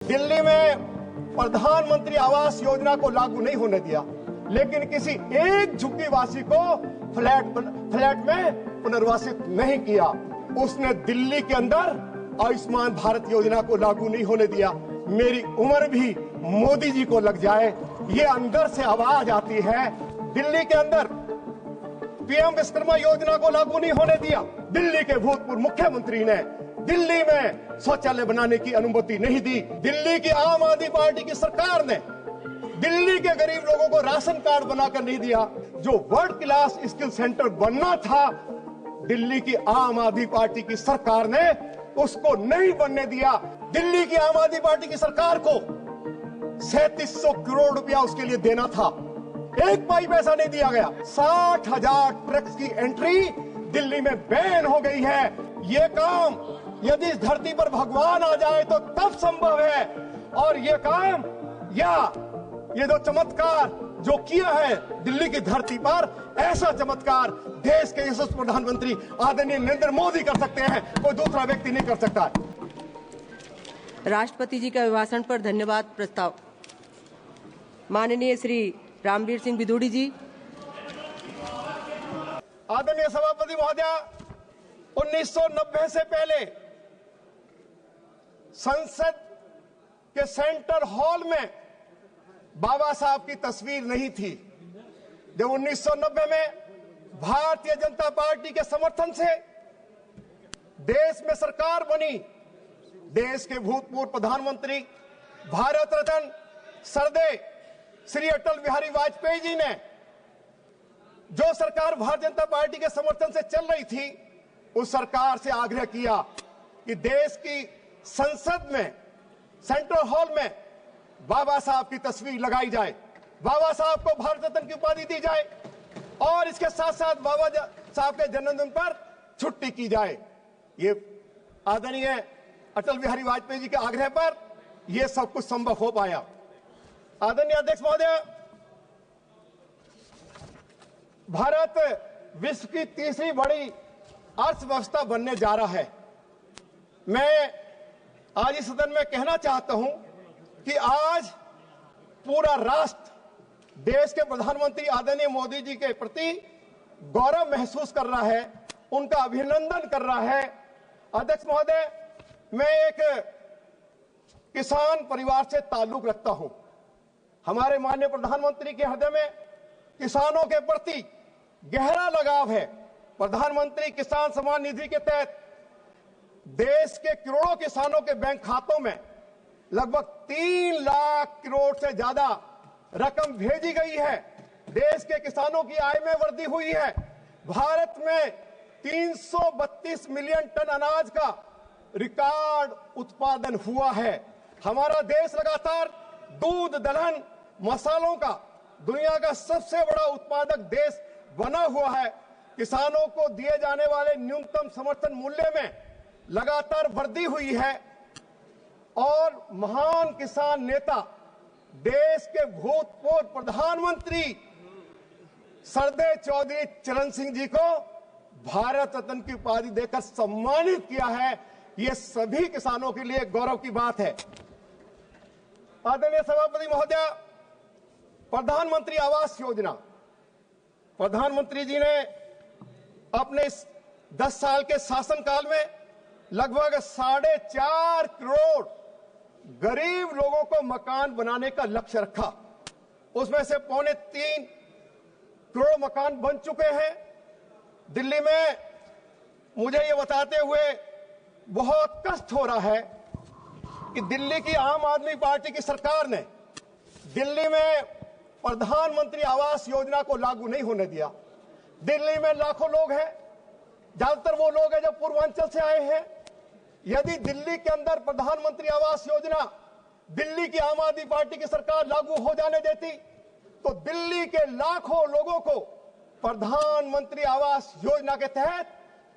दिल्ली में प्रधानमंत्री आवास योजना को लागू नहीं होने दिया, लेकिन किसी एक झुग्गीवासी को फ्लैट में पुनर्वासित नहीं किया। उसने दिल्ली के अंदर आयुष्मान भारत योजना को लागू नहीं होने दिया। मेरी उम्र भी मोदी जी को लग जाए, ये अंदर से आवाज आती है। दिल्ली के अंदर पीएम विश्वकर्मा योजना को लागू नहीं होने दिया। दिल्ली के भूतपूर्व मुख्यमंत्री ने दिल्ली में शौचालय बनाने की अनुमति नहीं दी। दिल्ली की आम आदमी पार्टी की सरकार ने दिल्ली के गरीब लोगों को राशन कार्ड बनाकर नहीं दिया। जो वर्ल्ड क्लास स्किल सेंटर बनना था, दिल्ली की आम आदमी पार्टी की सरकार ने उसको नहीं बनने दिया। दिल्ली की आम आदमी पार्टी की सरकार को 3700 करोड़ रुपया उसके लिए देना था, एक पाई पैसा नहीं दिया गया। 60,000 ट्रक्स की एंट्री दिल्ली में बैन हो गई है। ये काम यदि इस धरती पर भगवान आ जाए तो तब संभव है। और ये काम या ये जो चमत्कार जो किया है दिल्ली की धरती पर, ऐसा चमत्कार देश के यशस्वी प्रधानमंत्री आदरणीय नरेंद्र मोदी कर सकते हैं, कोई दूसरा व्यक्ति नहीं कर सकता। राष्ट्रपति जी का अभिभाषण पर धन्यवाद प्रस्ताव। माननीय श्री रामवीर सिंह बिधूड़ी जी। आदरणीय सभापति महोदया, 1990 से पहले संसद के सेंट्रल हॉल में बाबा साहब की तस्वीर नहीं थी। जब 1990 में भारतीय जनता पार्टी के समर्थन से देश में सरकार बनी, देश के भूतपूर्व प्रधानमंत्री भारत रत्न सरदेय श्री अटल बिहारी वाजपेयी जी ने जो सरकार भारतीय जनता पार्टी के समर्थन से चल रही थी, उस सरकार से आग्रह किया कि देश की संसद में सेंट्रल हॉल में बाबा साहब की तस्वीर लगाई जाए, बाबा साहब को भारत रत्न की उपाधि दी जाए और इसके साथ साथ बाबा साहब के जन्मदिन पर छुट्टी की जाए। ये आदरणीय अटल बिहारी वाजपेयी जी के आग्रह पर यह सब कुछ संभव हो पाया। आदरणीय अध्यक्ष महोदय, भारत विश्व की तीसरी बड़ी अर्थव्यवस्था बनने जा रहा है। मैं आज इस सदन में कहना चाहता हूं कि आज पूरा राष्ट्र देश के प्रधानमंत्री आदरणीय मोदी जी के प्रति गौरव महसूस कर रहा है, उनका अभिनंदन कर रहा है। अध्यक्ष महोदय, मैं एक किसान परिवार से ताल्लुक रखता हूं। हमारे माननीय प्रधानमंत्री के हृदय में किसानों के प्रति गहरा लगाव है। प्रधानमंत्री किसान सम्मान निधि के तहत देश के करोड़ों किसानों के बैंक खातों में लगभग 3 लाख करोड़ से ज्यादा रकम भेजी गई है। देश के किसानों की आय में वृद्धि हुई है। भारत में 332 मिलियन टन अनाज का रिकॉर्ड उत्पादन हुआ है। हमारा देश लगातार दूध, दलहन, मसालों का दुनिया का सबसे बड़ा उत्पादक देश बना हुआ है। किसानों को दिए जाने वाले न्यूनतम समर्थन मूल्य में लगातार वृद्धि हुई है और महान किसान नेता देश के भूतपूर्व प्रधानमंत्री सरदेय चौधरी चरण सिंह जी को भारत रत्न की उपाधि देकर सम्मानित किया है। यह सभी किसानों के लिए गौरव की बात है। आदरणीय सभापति महोदया, प्रधानमंत्री आवास योजना, प्रधानमंत्री जी ने अपने 10 साल के शासनकाल में लगभग 4.5 करोड़ गरीब लोगों को मकान बनाने का लक्ष्य रखा। उसमें से 2.25 करोड़ मकान बन चुके हैं। दिल्ली में मुझे ये बताते हुए बहुत कष्ट हो रहा है कि दिल्ली की आम आदमी पार्टी की सरकार ने दिल्ली में प्रधानमंत्री आवास योजना को लागू नहीं होने दिया। दिल्ली में लाखों लोग हैं, ज्यादातर वो लोग हैं जो पूर्वांचल से आए हैं। यदि दिल्ली के अंदर प्रधानमंत्री आवास योजना दिल्ली की आम आदमी पार्टी की सरकार लागू हो जाने देती तो दिल्ली के लाखों लोगों को प्रधानमंत्री आवास योजना के तहत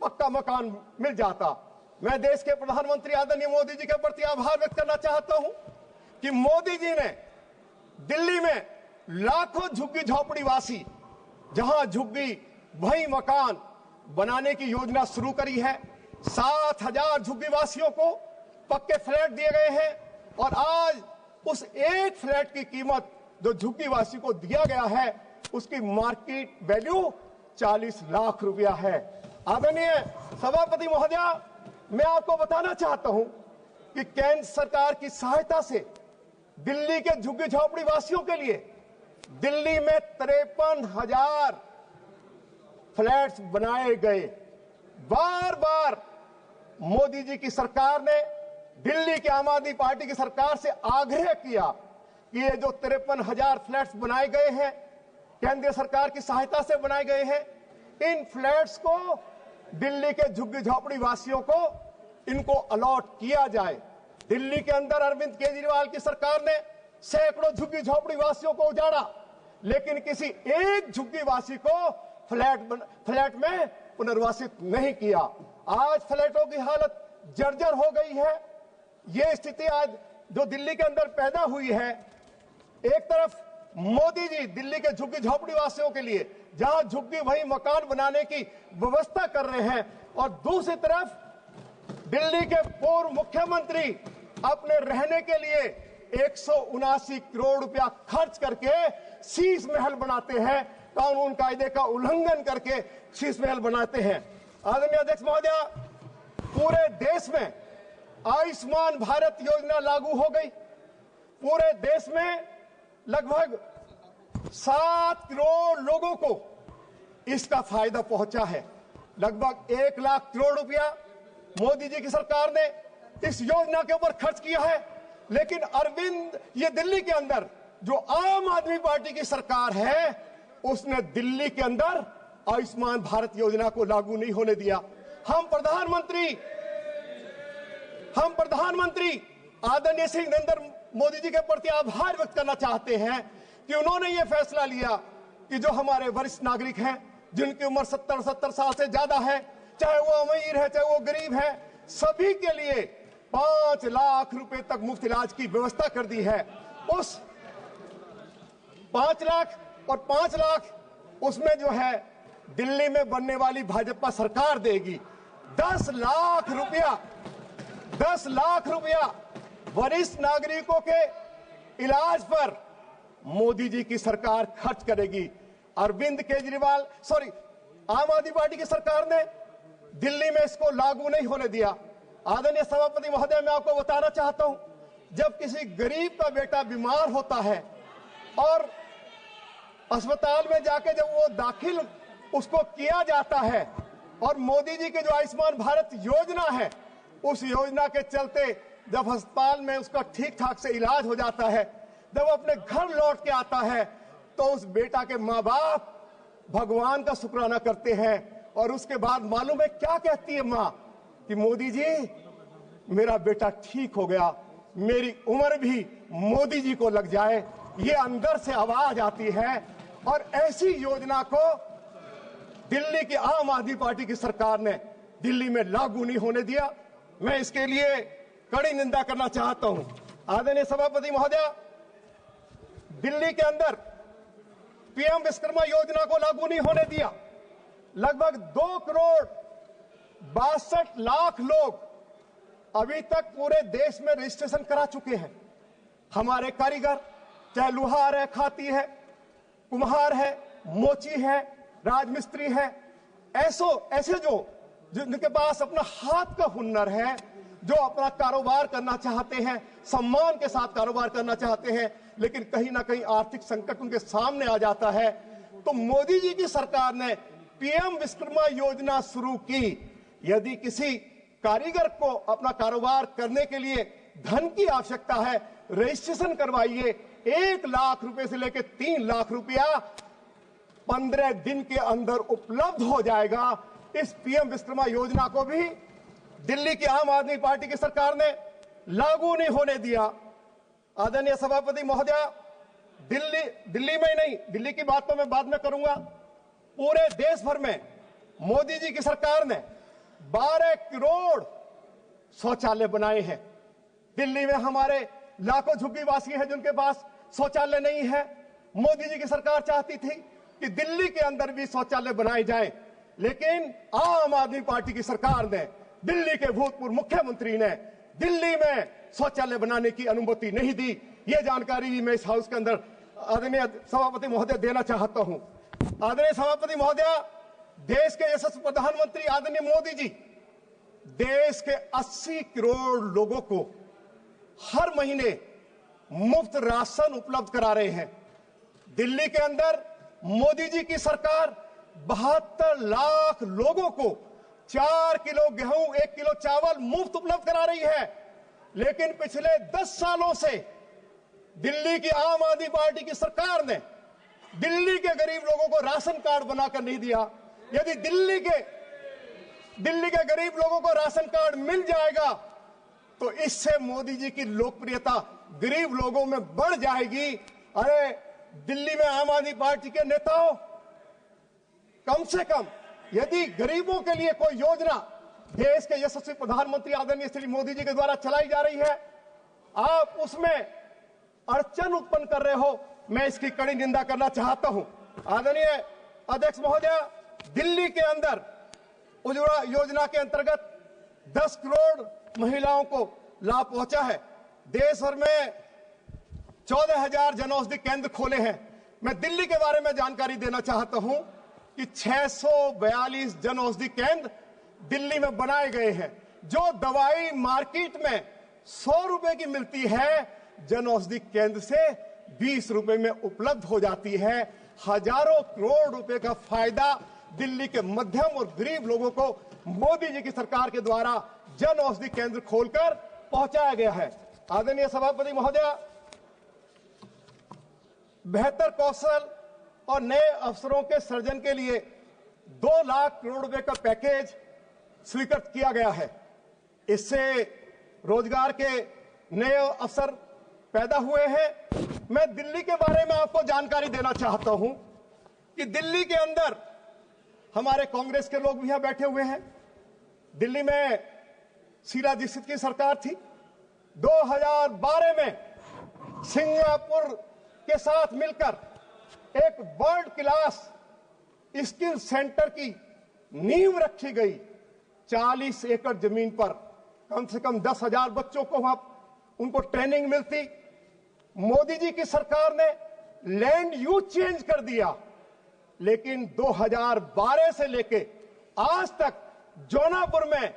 पक्का मकान मिल जाता। मैं देश के प्रधानमंत्री आदरणीय मोदी जी के प्रति आभार व्यक्त करना चाहता हूं कि मोदी जी ने दिल्ली में लाखों झुग्गी झोपड़ी वासी, जहां झुग्गी वहीं मकान बनाने की योजना शुरू करी है। 7,000 झुग्गी वासियों को पक्के फ्लैट दिए गए हैं और आज उस एक फ्लैट की कीमत जो झुग्गीवासी को दिया गया है उसकी मार्केट वैल्यू 40 लाख रुपया है। आदरणीय सभापति महोदया, मैं आपको बताना चाहता हूं कि केंद्र सरकार की सहायता से दिल्ली के झुग्गी झोपड़ी वासियों के लिए दिल्ली में 53,000 फ्लैट्स बनाए गए। बार बार मोदी जी की सरकार ने दिल्ली की आम आदमी पार्टी की सरकार से आग्रह किया कि ये जो 53,000 फ्लैट्स बनाए गए हैं, केंद्रीय सरकार की सहायता से बनाए गए हैं, इन फ्लैट्स को दिल्ली के झुग्गी झोपड़ी वासियों को इनको अलॉट किया जाए। दिल्ली के अंदर अरविंद केजरीवाल की सरकार ने सैकड़ों झुग्गी झोपड़ी वासियों को उजाड़ा, लेकिन किसी एक झुग्गी वासी को फ्लैट में पुनर्वासित नहीं किया। आज फ्लैटों की हालत जर्जर हो गई है। ये स्थिति आज जो दिल्ली के अंदर पैदा हुई है, एक तरफ मोदी जी दिल्ली के झुग्गी झोपड़ी वासियों के लिए जहां झुग्गी वहीं मकान बनाने की व्यवस्था कर रहे हैं, और दूसरी तरफ दिल्ली के पूर्व मुख्यमंत्री अपने रहने के लिए 179 करोड़ रुपया खर्च करके शीश महल बनाते हैं, कानून कायदे का उल्लंघन करके शीश महल बनाते हैं। आदरणीय अध्यक्ष महोदय, पूरे देश में आयुष्मान भारत योजना लागू हो गई। पूरे देश में लगभग 7 करोड़ लोगों को इसका फायदा पहुंचा है। लगभग 1 लाख करोड़ रुपया मोदी जी की सरकार ने इस योजना के ऊपर खर्च किया है, लेकिन अरविंद ये दिल्ली के अंदर जो आम आदमी पार्टी की सरकार है उसने दिल्ली के अंदर आयुष्मान भारत योजना को लागू नहीं होने दिया। हम प्रधानमंत्री आदरणीय श्री नरेंद्र मोदी जी के प्रति आभार व्यक्त करना चाहते हैं कि उन्होंने ये फैसला लिया कि जो हमारे वरिष्ठ नागरिक हैं जिनकी उम्र 70 साल से ज्यादा है, चाहे वो अमीर है चाहे वो गरीब है, सभी के लिए 5 लाख रुपए तक मुफ्त इलाज की व्यवस्था कर दी है। उस 5 लाख और 5 लाख उसमें जो है दिल्ली में बनने वाली भाजपा सरकार देगी। 10 लाख रुपया वरिष्ठ नागरिकों के इलाज पर मोदी जी की सरकार खर्च करेगी। अरविंद केजरीवाल आम आदमी पार्टी की सरकार ने दिल्ली में इसको लागू नहीं होने दिया। आदरणीय सभापति महोदय, मैं आपको बताना चाहता हूं, जब किसी गरीब का बेटा बीमार होता है और अस्पताल में जाके जब वो दाखिल उसको किया जाता है, और मोदी जी की जो आयुष्मान भारत योजना है उस योजना के चलते जब अस्पताल में उसका ठीक ठाक से इलाज हो जाता है, जब अपने घर लौट के आता है, तो उस बेटा के माँ बाप भगवान का शुक्राना करते हैं। और उसके बाद मालूम है क्या कहती है माँ कि मोदी जी मेरा बेटा ठीक हो गया, मेरी उम्र भी मोदी जी को लग जाए। ये अंदर से आवाज आती है, और ऐसी योजना को दिल्ली की आम आदमी पार्टी की सरकार ने दिल्ली में लागू नहीं होने दिया। मैं इसके लिए कड़ी निंदा करना चाहता हूं। आदरणीय सभापति महोदय, दिल्ली के अंदर पीएम विश्वकर्मा योजना को लागू नहीं होने दिया। लगभग 2 करोड़ 62 लाख लोग अभी तक पूरे देश में रजिस्ट्रेशन करा चुके हैं। हमारे कारीगर, चाहे लुहार है, खाती है, कुम्हार है, मोची है, राजमिस्त्री है, ऐसे जो जिनके पास अपना हाथ का हुनर है, जो अपना कारोबार करना चाहते हैं, सम्मान के साथ कारोबार करना चाहते हैं, लेकिन कहीं ना कहीं आर्थिक संकट उनके सामने आ जाता है, तो मोदी जी की सरकार ने पीएम विश्वकर्मा योजना शुरू की। यदि किसी कारीगर को अपना कारोबार करने के लिए धन की आवश्यकता है, रजिस्ट्रेशन करवाइए। 1 लाख रुपए से लेकर 3 लाख रुपया 15 दिन के अंदर उपलब्ध हो जाएगा। इस पीएम विश्वकर्मा योजना को भी दिल्ली की आम आदमी पार्टी की सरकार ने लागू नहीं होने दिया। आदरणीय सभापति महोदय, दिल्ली में ही नहीं, दिल्ली की बात तो मैं बाद में करूंगा, पूरे देश भर में मोदी जी की सरकार ने 12 करोड़ शौचालय बनाए हैं। दिल्ली में हमारे लाखों झुग्गीवासी हैं जिनके पास शौचालय नहीं है। मोदी जी की सरकार चाहती थी कि दिल्ली के अंदर भी शौचालय बनाए जाए, लेकिन आम आदमी पार्टी की सरकार ने, दिल्ली के भूतपूर्व मुख्यमंत्री ने दिल्ली में शौचालय बनाने की अनुमति नहीं दी। ये जानकारी भी मैं इस हाउस के अंदर आदरणीय सभापति महोदय देना चाहता हूं। आदरणीय सभापति महोदय, देश के यशस्वी प्रधानमंत्री आदरणीय मोदी जी देश के 80 करोड़ लोगों को हर महीने मुफ्त राशन उपलब्ध करा रहे हैं। दिल्ली के अंदर मोदी जी की सरकार 72 लाख लोगों को 4 किलो गेहूं, 1 किलो चावल मुफ्त उपलब्ध करा रही है। लेकिन पिछले 10 सालों से दिल्ली की आम आदमी पार्टी की सरकार ने दिल्ली के गरीब लोगों को राशन कार्ड बनाकर नहीं दिया। यदि दिल्ली के गरीब लोगों को राशन कार्ड मिल जाएगा तो इससे मोदी जी की लोकप्रियता गरीब लोगों में बढ़ जाएगी। अरे दिल्ली में आम आदमी पार्टी के नेताओं, कम से कम यदि गरीबों के लिए कोई योजना देश के यशस्वी प्रधानमंत्री आदरणीय श्री मोदी जी के द्वारा चलाई जा रही है, आप उसमें अड़चन उत्पन्न कर रहे हो, मैं इसकी कड़ी निंदा करना चाहता हूं। आदरणीय अध्यक्ष महोदय, दिल्ली के अंदर उज्ज्वला योजना के अंतर्गत 10 करोड़ महिलाओं को लाभ पहुंचा है। देश भर में 14,000 जन औषधि केंद्र खोले हैं। मैं दिल्ली के बारे में जानकारी देना चाहता हूं कि 642 जन औषधि केंद्र दिल्ली में बनाए गए हैं। जो दवाई मार्केट में 100 रुपए की मिलती है, जन औषधि केंद्र से 20 रुपए में उपलब्ध हो जाती है। हजारों करोड़ रुपए का फायदा दिल्ली के मध्यम और गरीब लोगों को मोदी जी की सरकार के द्वारा जन औषधि केंद्र खोलकर पहुंचाया गया है। आदरणीय सभापति महोदय, बेहतर कौशल और नए अवसरों के सृजन के लिए 2 लाख करोड़ रुपए का पैकेज स्वीकृत किया गया है। इससे रोजगार के नए अवसर पैदा हुए हैं। मैं दिल्ली के बारे में आपको जानकारी देना चाहता हूं कि दिल्ली के अंदर हमारे कांग्रेस के लोग भी यहां बैठे हुए हैं। दिल्ली में शीला दीक्षित की सरकार थी। 2012 में सिंगापुर के साथ मिलकर एक वर्ल्ड क्लास स्किल सेंटर की नींव रखी गई। 40 एकड़ जमीन पर कम से कम 10,000 बच्चों को वहां उनको ट्रेनिंग मिलती। मोदी जी की सरकार ने लैंड यूज चेंज कर दिया, लेकिन 2012 से लेके आज तक जौनापुर में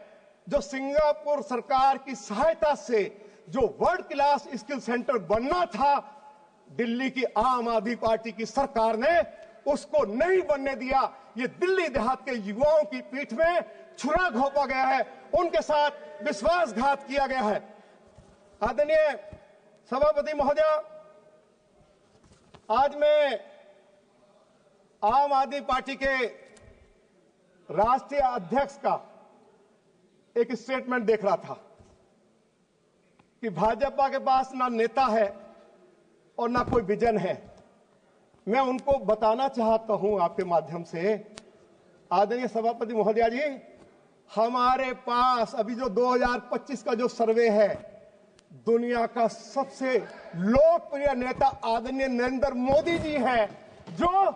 जो सिंगापुर सरकार की सहायता से जो वर्ल्ड क्लास स्किल सेंटर बनना था, दिल्ली की आम आदमी पार्टी की सरकार ने उसको नहीं बनने दिया। ये दिल्ली देहात के युवाओं की पीठ में छुरा घोंपा गया है, उनके साथ विश्वासघात किया गया है। आदरणीय सभापति महोदय, आज मैं आम आदमी पार्टी के राष्ट्रीय अध्यक्ष का एक स्टेटमेंट देख रहा था कि भाजपा के पास ना नेता है और ना कोई विजन है। मैं उनको बताना चाहता हूं आपके माध्यम से, आदरणीय सभापति महोदय जी, हमारे पास अभी जो 2025 का जो सर्वे है, दुनिया का सबसे लोकप्रिय नेता आदरणीय नरेंद्र मोदी जी हैं, जो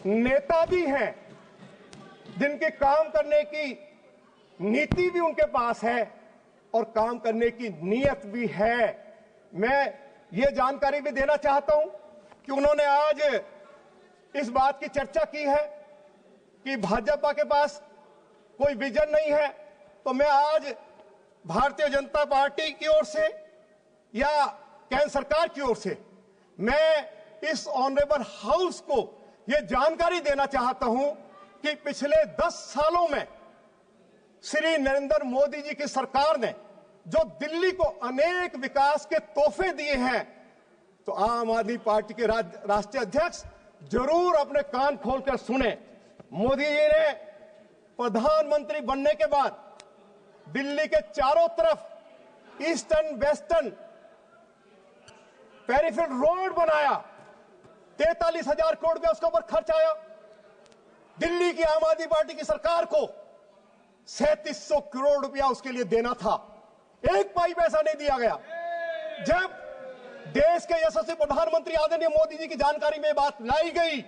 नेता भी हैं, जिनके काम करने की नीति भी उनके पास है और काम करने की नीयत भी है। मैं ये जानकारी भी देना चाहता हूं कि उन्होंने आज इस बात की चर्चा की है कि भाजपा के पास कोई विजन नहीं है। तो मैं आज भारतीय जनता पार्टी की ओर से या केंद्र सरकार की ओर से मैं इस ऑनरेबल हाउस को यह जानकारी देना चाहता हूं कि पिछले 10 सालों में श्री नरेंद्र मोदी जी की सरकार ने जो दिल्ली को अनेक विकास के तोहफे दिए हैं, तो आम आदमी पार्टी के राष्ट्रीय अध्यक्ष जरूर अपने कान खोलकर सुने। मोदी जी ने प्रधानमंत्री बनने के बाद दिल्ली के चारों तरफ ईस्टर्न वेस्टर्न पेरिफेरल रोड बनाया। 43,000 करोड़ रुपया उसके ऊपर खर्च आया। दिल्ली की आम आदमी पार्टी की सरकार को 3700 करोड़ रुपया उसके लिए देना था, एक पाई पैसा नहीं दिया गया। जब देश के यशस्वी प्रधानमंत्री आदरणीय मोदी जी की जानकारी में बात लाई गई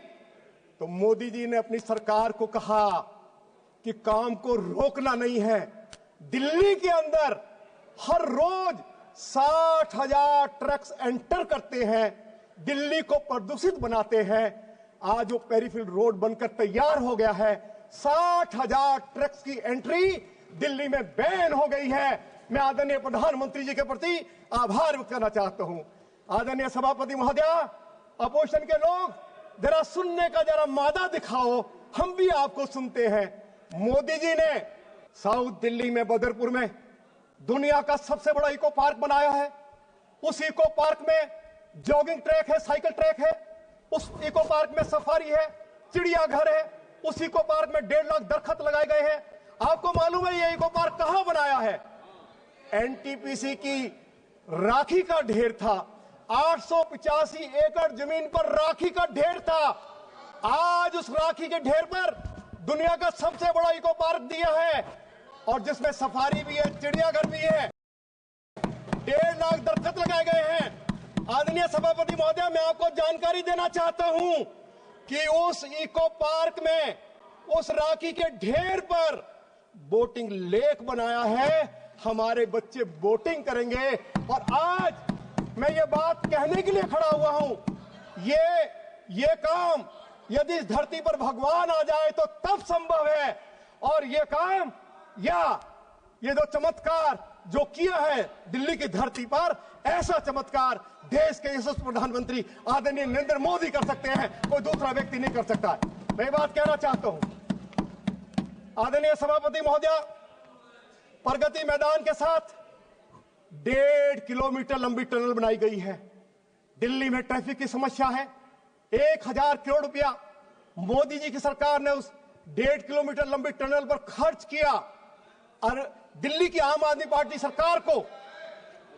तो मोदी जी ने अपनी सरकार को कहा कि काम को रोकना नहीं है। दिल्ली के अंदर हर रोज 60,000 ट्रक्स एंटर करते हैं, दिल्ली को प्रदूषित बनाते हैं। आज वो पेरीफील्ड रोड बनकर तैयार हो गया है। 60,000 ट्रक्स की एंट्री दिल्ली में बैन हो गई है। मैं आदरणीय प्रधानमंत्री जी के प्रति आभार व्यक्त करना चाहता हूं। आदरणीय सभापति महोदया, अपोजिशन के लोग जरा सुनने का जरा मादा दिखाओ, हम भी आपको सुनते हैं। मोदी जी ने साउथ दिल्ली में बदरपुर में दुनिया का सबसे बड़ा इको पार्क बनाया है। उस इको पार्क में जॉगिंग ट्रैक है, साइकिल ट्रैक है, उस इको पार्क में सफारी है, चिड़ियाघर है, उस इको पार्क में 1.5 लाख दरख्त लगाए गए हैं। आपको मालूम है ये इको पार्क कहां बनाया है? एनटीपीसी की राखी का ढेर था। 885 एकड़ जमीन पर राखी का ढेर था। आज उस राखी के ढेर पर दुनिया का सबसे बड़ा इको पार्क दिया है, और जिसमें सफारी भी है, चिड़ियाघर भी है। 1.5 लाख दरख्त लगाए गए हैं। आदरणीय सभापति महोदय, मैं आपको जानकारी देना चाहता हूं कि उस इको पार्क में उस राखी के ढेर पर बोटिंग लेक बनाया है। हमारे बच्चे बोटिंग करेंगे। और आज मैं ये बात कहने के लिए खड़ा हुआ हूं, ये काम यदि इस धरती पर भगवान आ जाए तो तब संभव है। और ये काम या ये जो चमत्कार जो किया है दिल्ली की धरती पर, ऐसा चमत्कार देश के यशस्वी प्रधानमंत्री आदरणीय नरेंद्र मोदी कर सकते हैं, कोई दूसरा व्यक्ति नहीं कर सकता है। मैं ये बात कहना चाहता हूं। आदरणीय सभापति महोदय, प्रगति मैदान के साथ 1.5 किलोमीटर लंबी टनल बनाई गई है। दिल्ली में ट्रैफिक की समस्या है। 1000 करोड़ रुपया मोदी जी की सरकार ने उस 1.5 किलोमीटर लंबी टनल पर खर्च किया। और दिल्ली की आम आदमी पार्टी सरकार को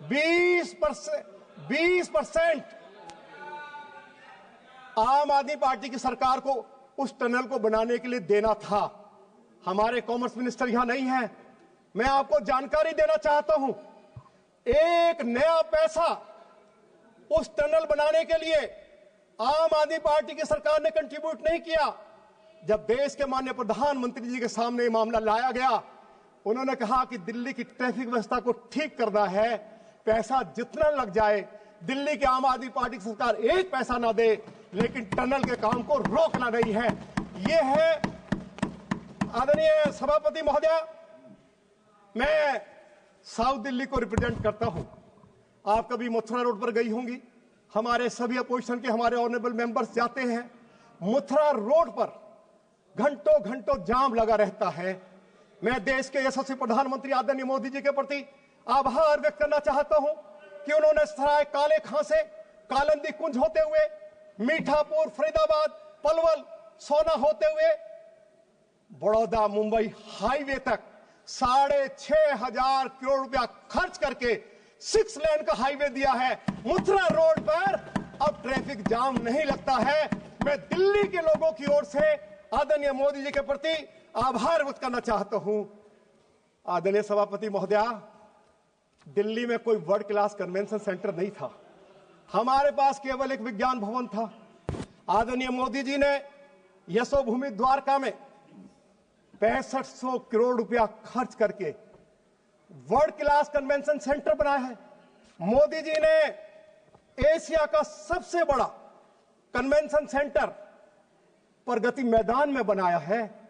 20% आम आदमी पार्टी की सरकार को उस टनल को बनाने के लिए देना था। हमारे कॉमर्स मिनिस्टर यहां नहीं है। मैं आपको जानकारी देना चाहता हूं, एक नया पैसा उस टनल बनाने के लिए आम आदमी पार्टी की सरकार ने कंट्रीब्यूट नहीं किया। जब देश के माननीय प्रधानमंत्री जी के सामने ये मामला लाया गया, उन्होंने कहा कि दिल्ली की ट्रैफिक व्यवस्था को ठीक करना है, पैसा जितना लग जाए, दिल्ली की आम आदमी पार्टी की सरकार एक पैसा ना दे, लेकिन टनल के काम को रोकना नहीं है। ये है आदरणीय सभापति महोदय, मैं साउथ दिल्ली को रिप्रेजेंट करता हूं। आप कभी मथुरा रोड पर गई होंगी। हमारे सभी अपोजिशन के हमारे ऑनरेबल मेंबर्स जाते हैं। मथुरा रोड पर घंटों घंटों जाम लगा रहता है। मैं देश के यशस्वी प्रधानमंत्री आदरणीय मोदी जी के प्रति आभार व्यक्त करना चाहता हूं कि उन्होंने सराय काले खां से कालंदी कुंज होते हुए, मीठापुर, फरीदाबाद, पलवल, सोना होते हुए बड़ौदा मुंबई हाईवे तक 6,500 करोड़ रुपया खर्च करके 6 लेन का हाईवे दिया है। मथुरा रोड पर अब ट्रैफिक जाम नहीं लगता है। मैं दिल्ली के लोगों की ओर से आदरणीय मोदी जी के प्रति आभार व्यक्त करना चाहता हूं। आदरणीय सभापति महोदया, दिल्ली में कोई वर्ल्ड क्लास कन्वेंशन सेंटर नहीं था। हमारे पास केवल एक विज्ञान भवन था। आदरणीय मोदी जी ने यशोभूमि द्वारका में 6500 करोड़ रुपया खर्च करके वर्ल्ड क्लास कन्वेंशन सेंटर बनाया है। मोदी जी ने एशिया का सबसे बड़ा कन्वेंशन सेंटर प्रगति मैदान में बनाया है।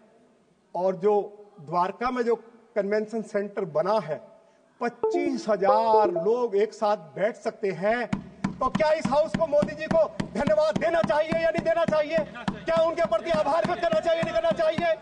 और जो द्वारका में जो कन्वेंशन सेंटर बना है, 25,000 लोग एक साथ बैठ सकते हैं। तो क्या इस हाउस को मोदी जी को धन्यवाद देना चाहिए या नहीं देना चाहिए? क्या उनके प्रति आभार व्यक्त करना चाहिए, नहीं करना चाहिए?